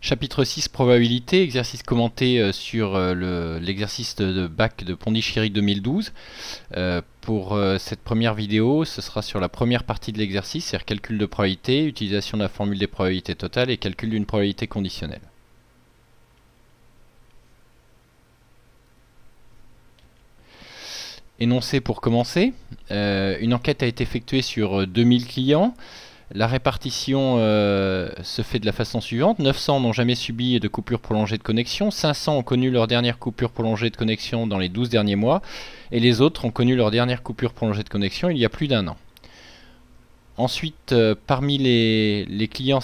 Chapitre 6, probabilité, exercice commenté sur l'exercice de bac de Pondichéry 2012. Pour cette première vidéo, ce sera sur la première partie de l'exercice, c'est-à-dire calcul de probabilité, utilisation de la formule des probabilités totales et calcul d'une probabilité conditionnelle. Énoncé pour commencer. Une enquête a été effectuée sur 2000 clients. La répartition se fait de la façon suivante. 900 n'ont jamais subi de coupure prolongée de connexion, 500 ont connu leur dernière coupure prolongée de connexion dans les 12 derniers mois, et les autres ont connu leur dernière coupure prolongée de connexion il y a plus d'un an. Ensuite, parmi les clients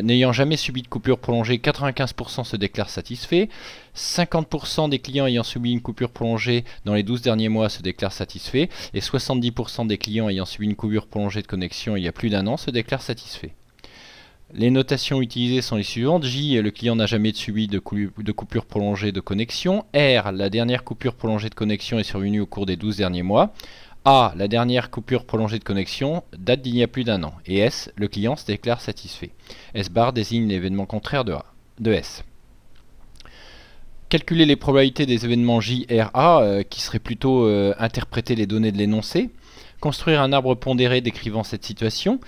n'ayant jamais subi de coupure prolongée, 95% se déclarent satisfaits. 50% des clients ayant subi une coupure prolongée dans les 12 derniers mois se déclarent satisfaits. Et 70% des clients ayant subi une coupure prolongée de connexion il y a plus d'un an se déclarent satisfaits. Les notations utilisées sont les suivantes. J, le client n'a jamais subi de coupure prolongée de connexion. R, la dernière coupure prolongée de connexion est survenue au cours des 12 derniers mois. A, la dernière coupure prolongée de connexion date d'il y a plus d'un an. Et S, le client se déclare satisfait. S bar désigne l'événement contraire de S. Calculer les probabilités des événements J, R, A, qui seraient plutôt interpréter les données de l'énoncé. Construire un arbre pondéré décrivant cette situation.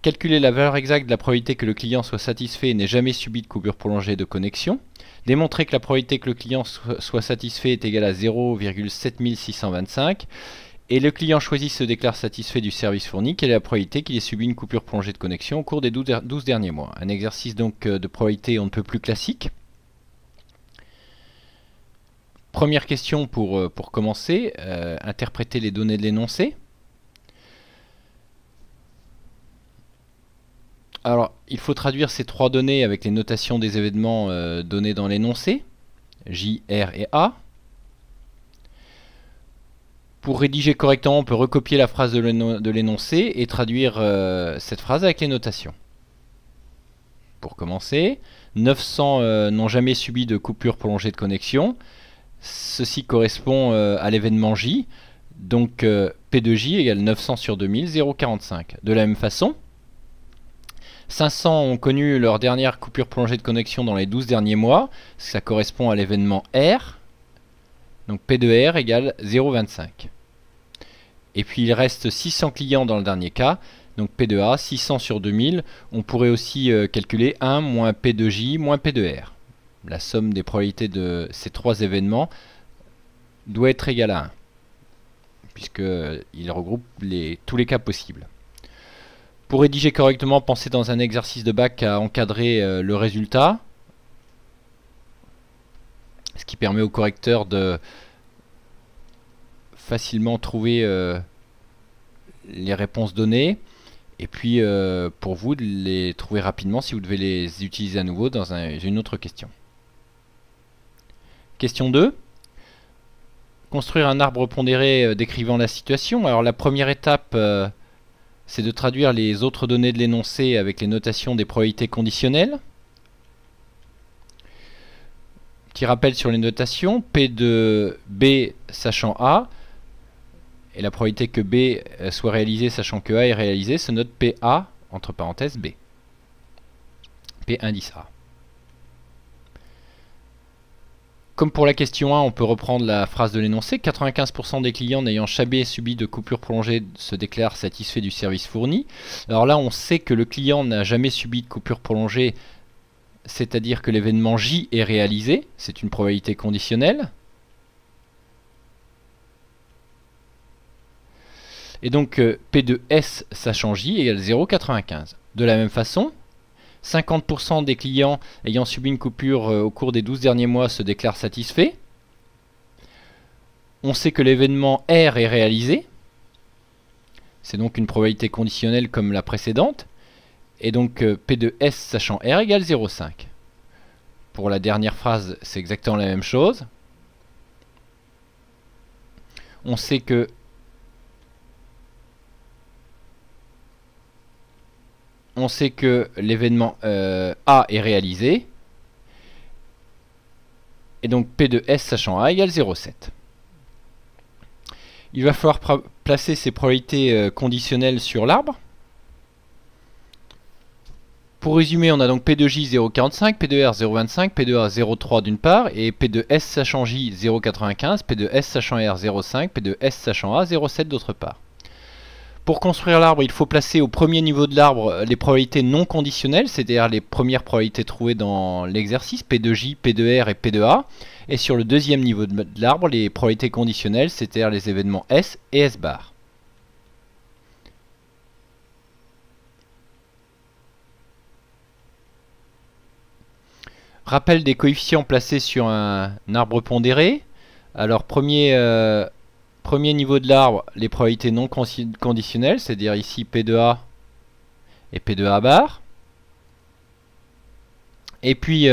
Calculer la valeur exacte de la probabilité que le client soit satisfait et n'ait jamais subi de coupure prolongée de connexion. Démontrer que la probabilité que le client soit satisfait est égale à 0,7625. Et le client choisi se déclare satisfait du service fourni. Quelle est la probabilité qu'il ait subi une coupure prolongée de connexion au cours des 12 derniers mois? Un exercice donc de probabilité on ne peut plus classique. Première question pour commencer, interpréter les données de l'énoncé. Alors, il faut traduire ces trois données avec les notations des événements donnés dans l'énoncé, J, R et A. Pour rédiger correctement, on peut recopier la phrase de l'énoncé et traduire cette phrase avec les notations. Pour commencer, 900 n'ont jamais subi de coupure prolongée de connexion. Ceci correspond à l'événement J. Donc P de J égale 900 sur 2000, 0,45. De la même façon, 500 ont connu leur dernière coupure prolongée de connexion dans les 12 derniers mois. Ça correspond à l'événement R. Donc P de R égale 0,25. Et puis il reste 600 clients dans le dernier cas. Donc P de A, 600 sur 2000. On pourrait aussi calculer 1 moins P de J moins P de R. La somme des probabilités de ces trois événements doit être égale à 1. Puisqu'il regroupe tous les cas possibles. Pour rédiger correctement, pensez dans un exercice de bac à encadrer le résultat. Ce qui permet au correcteur de facilement trouver les réponses données. Et puis pour vous de les trouver rapidement si vous devez les utiliser à nouveau dans une autre question. Question 2. Construire un arbre pondéré décrivant la situation. Alors la première étape, c'est de traduire les autres données de l'énoncé avec les notations des probabilités conditionnelles. Petit rappel sur les notations. P de B sachant A. Et la probabilité que B soit réalisée sachant que A est réalisé se note PA entre parenthèses B. P indice A. Comme pour la question 1, on peut reprendre la phrase de l'énoncé. 95% des clients n'ayant jamais subi de coupure prolongée se déclarent satisfaits du service fourni. Alors là, on sait que le client n'a jamais subi de coupure prolongée, c'est-à-dire que l'événement J est réalisé. C'est une probabilité conditionnelle. Et donc P de S sachant J égale 0,95. De la même façon, 50% des clients ayant subi une coupure au cours des 12 derniers mois se déclarent satisfaits. On sait que l'événement R est réalisé. C'est donc une probabilité conditionnelle comme la précédente. Et donc P de S sachant R égale 0,5. Pour la dernière phrase, c'est exactement la même chose. On sait que l'événement A est réalisé. Et donc P de S sachant A égale 0,7. Il va falloir placer ces probabilités conditionnelles sur l'arbre. Pour résumer, on a donc P2J 0,45, P2R 0,25, P2A 0,3 d'une part, et P2S sachant J 0,95, P2S sachant R 0,5, P2S sachant A 0,7 d'autre part. Pour construire l'arbre, il faut placer au premier niveau de l'arbre les probabilités non conditionnelles, c'est-à-dire les premières probabilités trouvées dans l'exercice, P2J, P2R et P2A. Et sur le deuxième niveau de l'arbre, les probabilités conditionnelles, c'est-à-dire les événements S et S bar. Rappel des coefficients placés sur un arbre pondéré. Alors premier niveau de l'arbre, les probabilités non conditionnelles, c'est-à-dire ici P2A et P2A bar. Et puis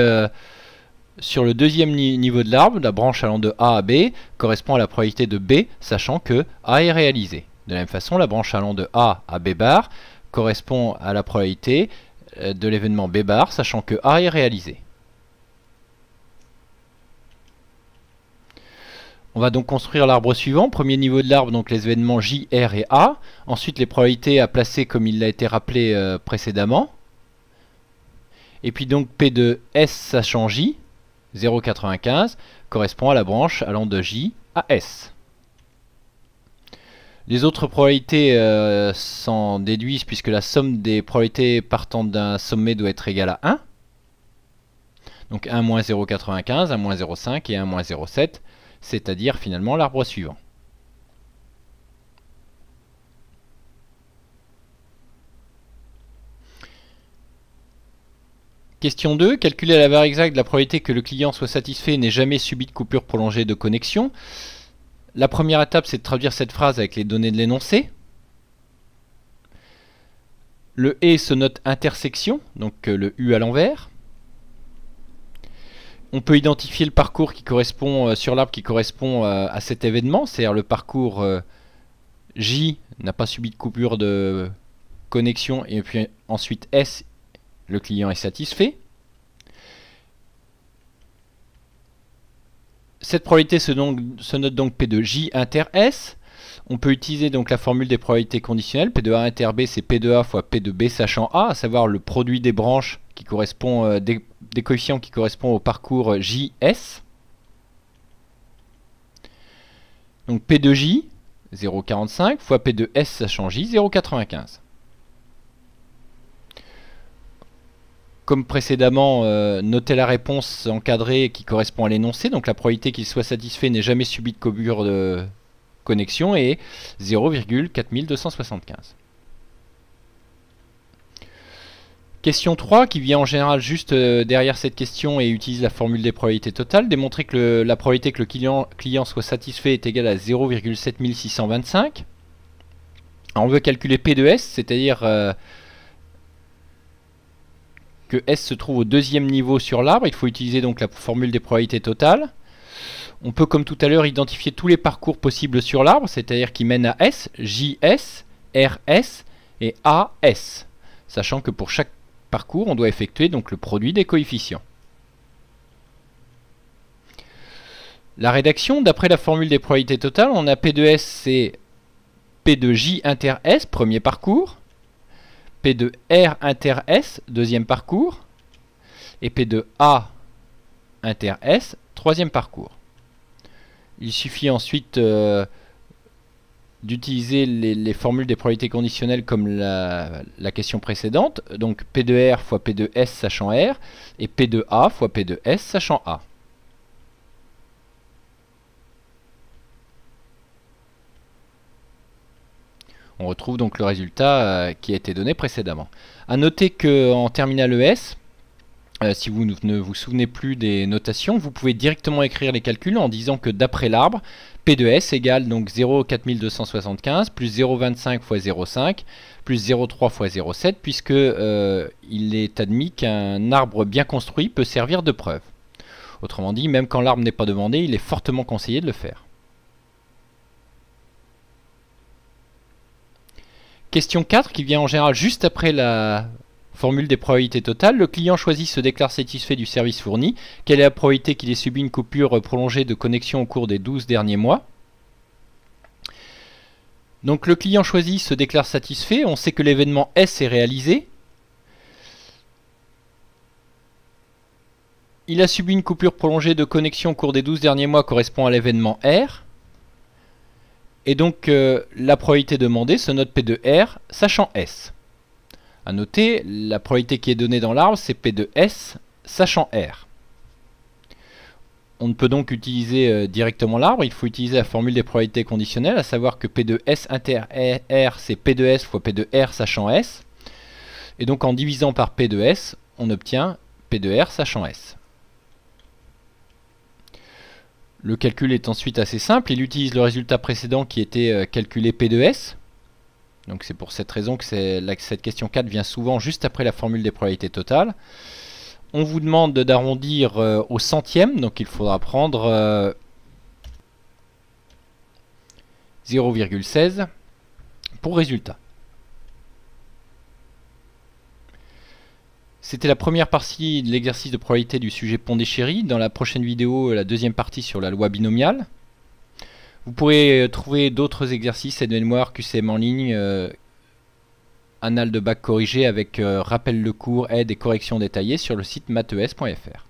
sur le deuxième niveau de l'arbre, la branche allant de A à B correspond à la probabilité de B, sachant que A est réalisé. De la même façon, la branche allant de A à B bar correspond à la probabilité de l'événement B bar, sachant que A est réalisé. On va donc construire l'arbre suivant. Premier niveau de l'arbre, donc les événements J, R et A. Ensuite, les probabilités à placer comme il a été rappelé précédemment. Et puis donc P de S sachant J, 0,95, correspond à la branche allant de J à S. Les autres probabilités s'en déduisent puisque la somme des probabilités partant d'un sommet doit être égale à 1. Donc 1 moins 0,95, 1 moins 0,5 et 1 moins 0,7. C'est-à-dire finalement l'arbre suivant. Question 2. Calculer à la valeur exacte la probabilité que le client soit satisfait et n'ait jamais subi de coupure prolongée de connexion. La première étape, c'est de traduire cette phrase avec les données de l'énoncé. Le et se note intersection, donc le U à l'envers. On peut identifier le parcours qui correspond sur l'arbre qui correspond à cet événement, c'est-à-dire le parcours J n'a pas subi de coupure de connexion et puis ensuite S, le client est satisfait. Cette probabilité se note donc P de J inter S. On peut utiliser donc la formule des probabilités conditionnelles. P de A inter B, c'est P de A fois P de B sachant A, à savoir le produit des branches qui correspond des coefficients qui correspondent au parcours JS. Donc P de J, 0,45 fois P de S sachant J, 0,95. Comme précédemment, notez la réponse encadrée qui correspond à l'énoncé. Donc la probabilité qu'il soit satisfait n'ait jamais subi de coupure de connexion est 0,4275. Question 3, qui vient en général juste derrière cette question et utilise la formule des probabilités totales. Démontrer que la probabilité que le client soit satisfait est égale à 0,7625. On veut calculer P de S, c'est-à-dire que S se trouve au deuxième niveau sur l'arbre. Il faut utiliser donc la formule des probabilités totales. On peut, comme tout à l'heure, identifier tous les parcours possibles sur l'arbre, c'est-à-dire qui mènent à S, JS, RS et AS, sachant que pour chaque parcours, on doit effectuer donc le produit des coefficients. La rédaction, d'après la formule des probabilités totales, on a P de S, c'est P de J inter S, premier parcours, P de R inter S, deuxième parcours, et P de A inter S, troisième parcours. Il suffit ensuite d'utiliser les formules des probabilités conditionnelles comme la question précédente. Donc P de R fois P de S sachant R et P de A fois P de S sachant A. On retrouve donc le résultat qui a été donné précédemment. A noter qu'en terminale ES, si vous ne vous souvenez plus des notations, vous pouvez directement écrire les calculs en disant que d'après l'arbre, P de S égale donc 0,4275 plus 0,25 fois 0,5 plus 0,3 fois 0,7 puisque il est admis qu'un arbre bien construit peut servir de preuve. Autrement dit, même quand l'arbre n'est pas demandé, il est fortement conseillé de le faire. Question 4 qui vient en général juste après la formule des probabilités totales. Le client choisi se déclare satisfait du service fourni. Quelle est la probabilité qu'il ait subi une coupure prolongée de connexion au cours des 12 derniers mois? Donc le client choisi se déclare satisfait. On sait que l'événement S est réalisé. Il a subi une coupure prolongée de connexion au cours des 12 derniers mois correspond à l'événement R. Et donc la probabilité demandée se note P de R, sachant S. A noter, la probabilité qui est donnée dans l'arbre, c'est P de S, sachant R. On ne peut donc utiliser directement l'arbre, il faut utiliser la formule des probabilités conditionnelles, à savoir que P de S inter R, c'est P de S fois P de R, sachant S. Et donc en divisant par P de S, on obtient P de R, sachant S. Le calcul est ensuite assez simple, il utilise le résultat précédent qui était calculé P de S. Donc c'est pour cette raison que cette question 4 vient souvent juste après la formule des probabilités totales. On vous demande d'arrondir au centième, donc il faudra prendre 0,16 pour résultat. C'était la première partie de l'exercice de probabilité du sujet Pondichéry. Dans la prochaine vidéo, la deuxième partie sur la loi binomiale. Vous pourrez trouver d'autres exercices et de mémoire QCM en ligne, annales de bac corrigé avec rappel de cours, aide et corrections détaillées sur le site maths.es.fr.